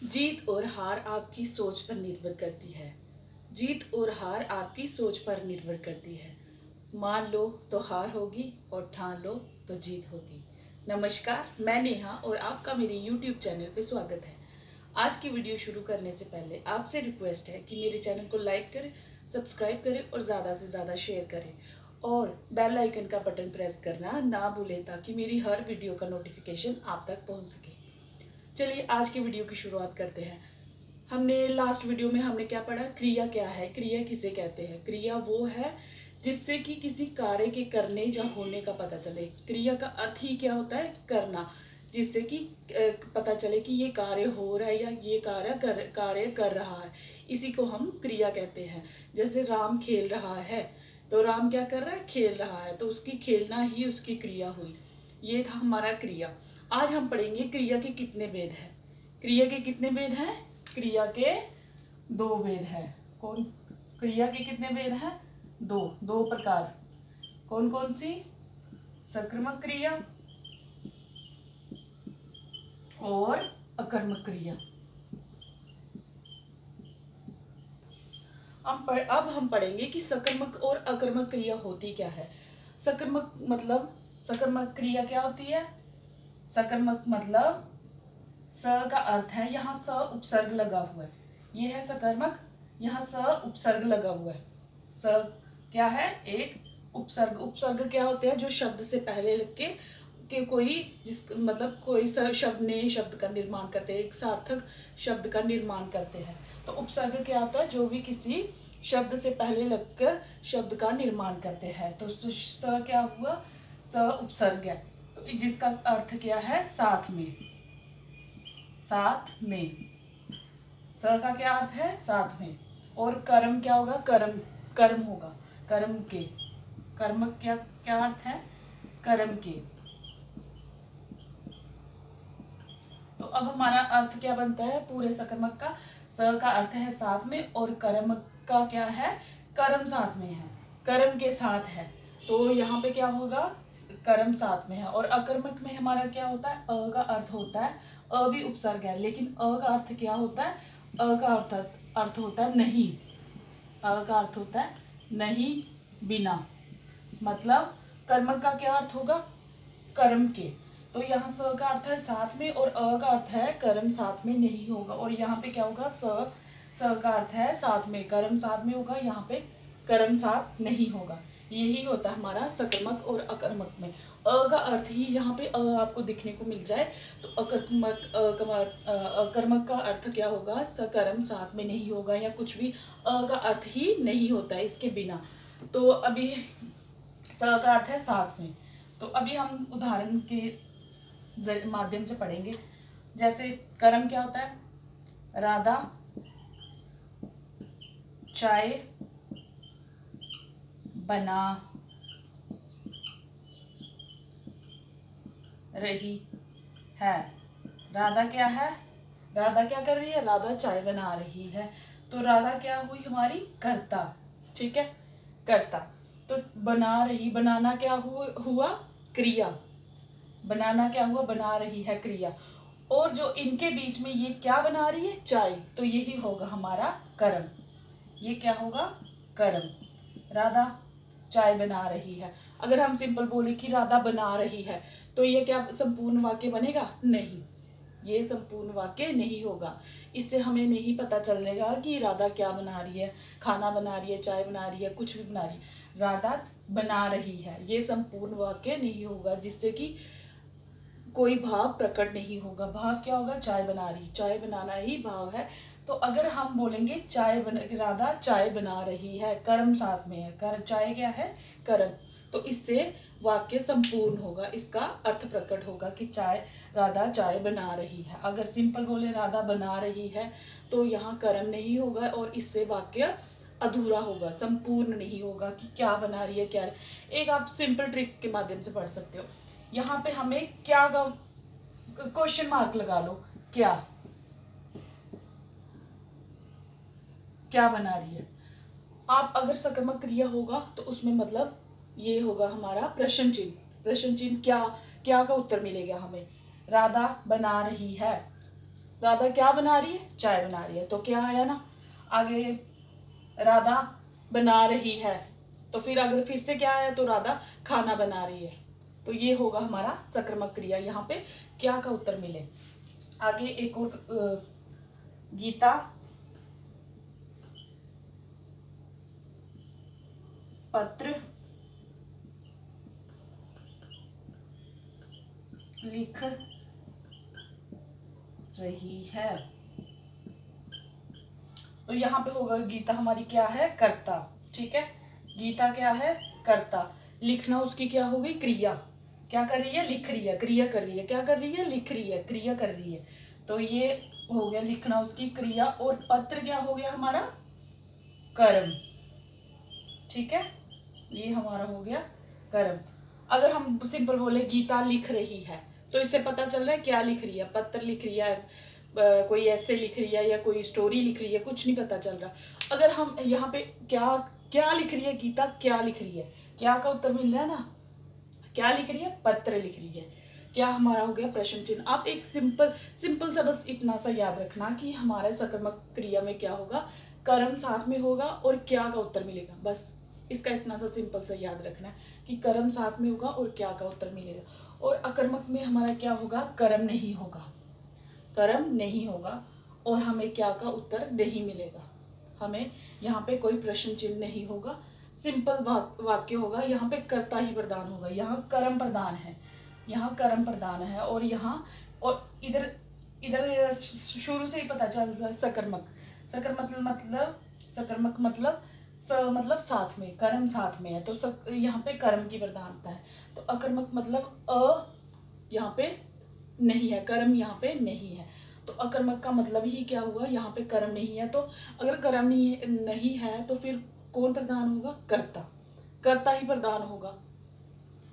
जीत और हार आपकी सोच पर निर्भर करती है। जीत और हार आपकी सोच पर निर्भर करती है। मान लो तो हार होगी और ठान लो तो जीत होगी। नमस्कार, मैं नेहा और आपका मेरे YouTube चैनल पे स्वागत है। आज की वीडियो शुरू करने से पहले आपसे रिक्वेस्ट है कि मेरे चैनल को लाइक करें, सब्सक्राइब करें और ज़्यादा से ज़्यादा शेयर करें और बेल आइकन का बटन प्रेस करना ना भूलें ताकि मेरी हर वीडियो का नोटिफिकेशन आप तक पहुंच सके। चलिए आज की वीडियो की शुरुआत करते हैं। हमने लास्ट वीडियो में हमने क्या पढ़ा, क्रिया क्या है, क्रिया किसे कहते हैं। क्रिया वो है जिससे कि किसी कार्य के करने या होने का पता चले। क्रिया का अर्थ ही क्या होता है, करना, जिससे कि पता चले कि ये कार्य हो रहा है या ये कार्य कर रहा है। इसी को हम क्रिया कहते हैं। जैसे राम खेल रहा है तो राम क्या कर रहा है, खेल रहा है, तो उसकी खेलना ही उसकी क्रिया हुई। ये था हमारा क्रिया। आज हम पढ़ेंगे क्रिया के कितने भेद हैं। क्रिया के कितने भेद हैं, क्रिया के दो भेद हैं। कौन, क्रिया के कितने भेद हैं, दो, दो प्रकार। कौन कौन सी, सक्रियक क्रिया और अकर्मक क्रिया। अब हम पढ़ेंगे कि सकर्मक और अकर्मक क्रिया होती क्या है। सकर्मक मतलब, सकर्मक क्रिया क्या होती है, सकर्मक मतलब स का अर्थ है, यहाँ स उपसर्ग लगा हुआ है, ये है सकर्मक, यहाँ स उपसर्ग लगा हुआ है। स क्या है, एक उपसर्ग। उपसर्ग क्या होते हैं, जो शब्द से पहले लग के कोई जिस मतलब कोई शब्द नए शब्द का निर्माण करते हैं, एक सार्थक शब्द का निर्माण करते हैं। तो उपसर्ग क्या होता है, जो भी किसी शब्द से पहले लगकर शब्द का निर्माण करते हैं। तो स क्या हुआ, स उपसर्ग है, तो जिसका अर्थ क्या है, साथ में, साथ में। स का क्या अर्थ है, साथ में। और कर्म क्या होगा, कर्म, कर्म होगा, कर्म के। कर्म क्या क्या अर्थ है, कर्म के। तो अब हमारा अर्थ क्या बनता है पूरे सकर्मक का, स का अर्थ है साथ में और कर्म का क्या है, कर्म साथ में है, कर्म के साथ है। तो यहाँ पे क्या होगा, कर्म साथ में है। और अकर्मक में हमारा क्या होता है, अ का अर्थ होता है, अ भी उपसर्ग है, लेकिन अ का अर्थ क्या होता है, अ का अर्थ होता है नहीं। अ का अर्थ होता है नहीं, बिना। मतलब कर्मक का क्या अर्थ होगा, कर्म के। तो यहाँ स का अर्थ है साथ में और अ का अर्थ है कर्म साथ में नहीं होगा। और यहाँ पे क्या होगा, स का अर्थ है साथ में, कर्म साथ में होगा, यहाँ पे कर्म साथ नहीं होगा। यही होता है हमारा सकर्मक और अकर्मक में। अ का अर्थ ही यहाँ पे अ आपको दिखने को मिल जाए तो अकर्मक का अर्थ क्या होगा, सकर्म साथ में नहीं होगा, या कुछ भी अ का अर्थ ही नहीं होता है इसके बिना। तो अभी स का अर्थ है साथ में। तो अभी हम उदाहरण के माध्यम से पढ़ेंगे। जैसे कर्म क्या होता है, राधा चाय बना रही है। राधा क्या है, राधा क्या कर रही है, राधा चाय बना रही है। तो राधा क्या हुई हमारी, कर्ता, ठीक है, कर्ता। तो बना रही, बनाना क्या हुआ, क्रिया। बनाना क्या हुआ, बना रही है, क्रिया। और जो इनके बीच में ये क्या बना रही है, चाय, तो यही होगा हमारा कर्म। ये क्या होगा, कर्म। राधा चाय बना रही है। अगर हम सिंपल बोले कि राधा बना रही है तो ये क्या संपूर्ण वाक्य बनेगा, नहीं, ये संपूर्ण वाक्य नहीं होगा। इससे हमें नहीं पता चलेगा कि राधा क्या बना रही है, खाना बना रही है, चाय बना रही है, कुछ भी बना रही है। राधा बना रही है, ये संपूर्ण वाक्य नहीं होगा, जिससे कि कोई भाव प्रकट नहीं होगा। भाव क्या होगा, चाय बना रही, चाय बनाना ही भाव है। तो अगर हम बोलेंगे राधा चाय बना रही है, कर्म साथ में है, कर चाय क्या है, कर्म, तो इससे वाक्य संपूर्ण होगा, इसका अर्थ प्रकट होगा कि राधा चाय बना रही है। अगर सिंपल बोले राधा बना रही है तो यहाँ कर्म नहीं होगा और इससे वाक्य अधूरा होगा, संपूर्ण नहीं होगा कि क्या बना रही है, क्या। एक आप सिंपल ट्रिक के माध्यम से पढ़ सकते हो। यहाँ पे हमें क्या क्वेश्चन मार्क लगा लो, क्या, क्या बना रही है। आप अगर सकर्मक क्रिया होगा तो उसमें मतलब ये होगा हमारा प्रश्न चिन्ह। प्रश्न चिन्ह क्या, क्या का उत्तर मिलेगा हमें, राधा बना रही है, राधा क्या बना रही है? चाय बना रही है। तो क्या आया ना आगे, राधा बना रही है। तो फिर अगर फिर से क्या आया तो राधा खाना बना रही है। तो ये होगा हमारा सकर्मक क्रिया। यहाँ पे क्या का उत्तर मिले। आगे एक और गीता पत्र लिख रही है। तो यहाँ पे होगा गीता हमारी क्या है? कर्ता। ठीक है, गीता क्या है? कर्ता। लिखना उसकी क्या होगी? क्रिया। क्या कर रही है? लिख रही है, क्रिया कर रही है। क्या कर रही है? लिख रही है, क्रिया कर रही है। तो ये हो गया लिखना उसकी क्रिया। और पत्र क्या हो गया हमारा? कर्म। ठीक है, ये हमारा हो गया कर्म। अगर हम सिंपल बोले गीता लिख रही है, तो इससे पता चल रहा है क्या लिख रही है? पत्र लिख रही है, कोई ऐसे लिख रही है या कोई स्टोरी लिख रही है, कुछ नहीं पता चल रहा। अगर हम यहाँ पे क्या क्या लिख रही है गीता, क्या लिख रही है, क्या का उत्तर मिल रहा है ना। क्या लिख रही है? पत्र लिख रही है। क्या हमारा हो गया? प्रश्न चिन्ह। आप एक सिंपल सिंपल सा बस इतना सा याद रखना कि हमारे सकर्मक क्रिया में क्या होगा? कर्म साथ में होगा और क्या का उत्तर मिलेगा। बस इसका इतना सा सिंपल सा याद रखना है कि कर्म साथ में होगा और क्या का उत्तर मिलेगा। और अकर्मक में हमारा क्या होगा? कर्म नहीं होगा, कर्म नहीं होगा और हमें क्या का उत्तर नहीं मिलेगा। हमें यहाँ पे कोई प्रश्न चिन्ह नहीं होगा, सिंपल वाक्य होगा। यहाँ पे कर्ता ही प्रधान होगा। यहाँ कर्म प्रधान है, यहाँ कर्म प्रधान है। और यहाँ और इधर इधर शुरू से ही पता चल रहा है सकर्मक। सकर्मक मतलब साथ में, कर्म साथ में है। तो यहाँ पे कर्म की प्रधानता है। तो अकर्मक मतलब यहाँ पे नहीं है, कर्म यहाँ पे नहीं है। तो अकर्मक का मतलब ही क्या हुआ? यहाँ पे कर्म नहीं है। तो अगर कर्म नहीं है तो फिर कौन प्रधान होगा? कर्ता। कर्ता ही प्रधान होगा,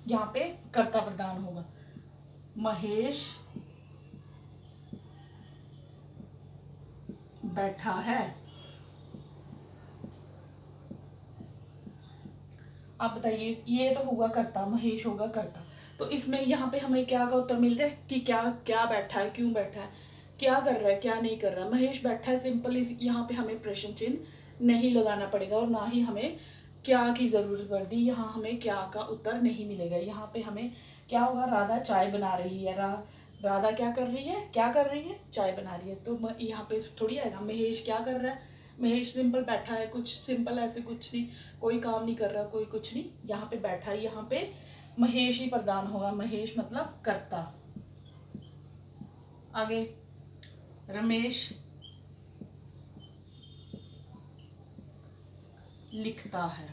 यहाँ पे कर्ता प्रधान होगा। महेश बैठा है। आप बताइए, ये तो होगा कर्ता, महेश होगा कर्ता। तो इसमें यहाँ पे हमें क्या का उत्तर मिल रहा है कि क्या क्या बैठा है, क्यों बैठा है, क्या कर रहा है, क्या नहीं कर रहा। महेश बैठा है, सिंपल। यहाँ पे हमें प्रश्न चिन्ह नहीं लगाना पड़ेगा और ना ही हमें क्या की जरूरत पड़ती। यहाँ हमें क्या का उत्तर नहीं मिलेगा। यहाँ पे हमें क्या होगा? राधा चाय बना रही है। राधा क्या कर रही है? क्या कर रही है? चाय बना रही है। तो यहाँ पे थोड़ी आएगा महेश क्या कर रहा है। महेश सिंपल बैठा है, कुछ सिंपल ऐसे कुछ नहीं, कोई काम नहीं कर रहा, कोई कुछ नहीं, यहाँ पे बैठा है। यहाँ पे महेश ही प्रधान होगा। महेश मतलब कर्ता। आगे रमेश लिखता है।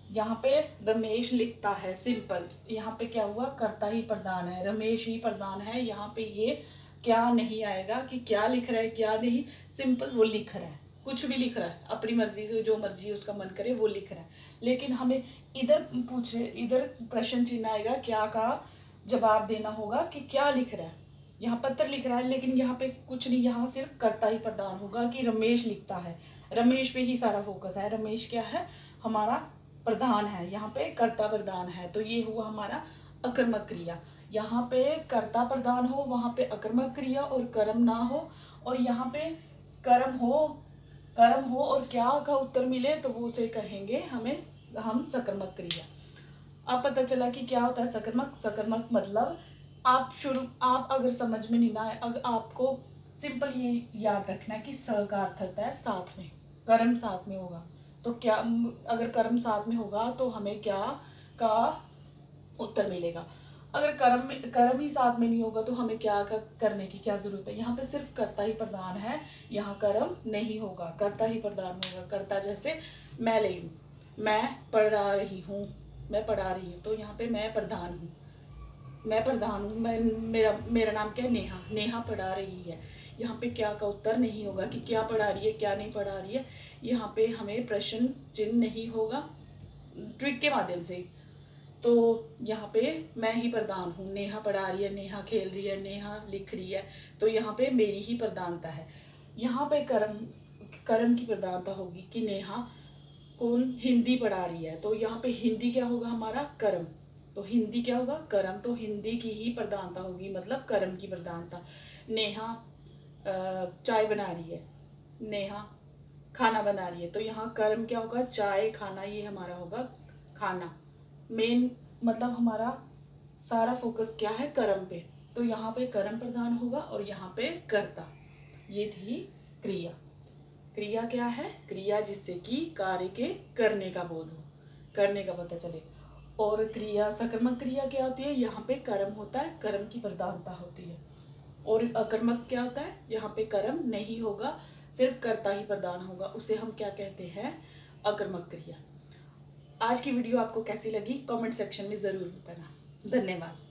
यहाँ पे रमेश लिखता है, सिंपल। यहाँ पे क्या हुआ? कर्ता ही प्रधान है, रमेश ही प्रधान है। यहाँ पे ये क्या नहीं आएगा कि क्या लिख रहा है क्या नहीं, सिंपल वो लिख रहा है, कुछ भी लिख रहा है, अपनी मर्जी से जो मर्जी उसका मन करे वो लिख रहा है। लेकिन हमें इधर पूछे, इधर प्रश्न चिन्ह आएगा, क्या का जवाब देना होगा कि क्या लिख रहा है। यहाँ पत्र लिख रहा है लेकिन यहाँ पे कुछ नहीं, यहाँ सिर्फ कर्ता ही प्रधान होगा कि रमेश लिखता है। रमेश पे ही सारा फोकस है। रमेश क्या है? हमारा प्रधान है, यहाँ पे कर्ता प्रधान है। तो ये हुआ हमारा अकर्मक क्रिया। यहाँ पे कर्ता प्रधान हो, वहां पे अकर्मक क्रिया और कर्म ना हो, और यहाँ पे कर्म हो और क्या का उत्तर मिले तो वो उसे कहेंगे हम सकर्मक क्रिया। अब पता चला कि क्या होता है सकर्मक। सकर्मक मतलब आप अगर समझ में नहीं ना आए, अगर आपको सिंपल ये याद रखना है कि स का अर्थ होता है साथ में, कर्म साथ में होगा। तो क्या अगर कर्म साथ में होगा तो हमें क्या का उत्तर मिलेगा। अगर कर्म ही साथ में नहीं होगा तो हमें क्या करने की क्या जरूरत है। यहाँ पे सिर्फ कर्ता ही प्रधान है, यहाँ कर्म नहीं होगा, कर्ता ही प्रधान होगा। कर्ता जैसे मैं ले लूँ, मैं पढ़ा रही हूँ, मैं पढ़ा रही हूँ, तो यहाँ पे मैं प्रधान हूँ, मैं प्रधान हूँ। मैं मेरा मेरा नाम क्या है? नेहा। नेहा पढ़ा रही है। यहाँ पे क्या का उत्तर नहीं होगा कि क्या पढ़ा रही है क्या नहीं पढ़ा रही है। यहाँ पे हमें प्रश्न चिन्ह नहीं होगा ट्रिक के माध्यम से। तो यहाँ पे मैं ही प्रधान हूँ, नेहा पढ़ा रही है, नेहा खेल रही है, नेहा लिख रही है, तो यहाँ पे मेरी ही प्रधानता है। यहाँ पे कर्म की प्रधानता होगी कि नेहा कौन? हिंदी पढ़ा रही है, तो यहाँ पे हिंदी क्या होगा? हमारा कर्म। तो हिंदी क्या होगा, कर्म, तो हिंदी की ही प्रधानता होगी, मतलब कर्म की प्रधानता। नेहा चाय बना रही है, नेहा खाना बना रही है, तो यहाँ कर्म क्या होगा, चाय खाना, ये हमारा होगा खाना। मेन मतलब हमारा सारा फोकस क्या है, कर्म पे, तो यहाँ पे कर्म प्रधान होगा और यहाँ पे कर्ता। ये थी क्रिया। क्रिया क्या है, क्रिया जिससे कि कार्य के करने का बोध हो, करने का पता चले। और क्रिया, सकर्मक क्रिया क्या होती है, यहाँ पे कर्म होता है, कर्म की प्रधानता होती है। और अकर्मक क्या होता है, यहाँ पे कर्म नहीं होगा, सिर्फ कर्ता ही प्रधान होगा, उसे हम क्या कहते हैं, अकर्मक क्रिया। आज की वीडियो आपको कैसी लगी कमेंट सेक्शन में जरूर बताना। धन्यवाद।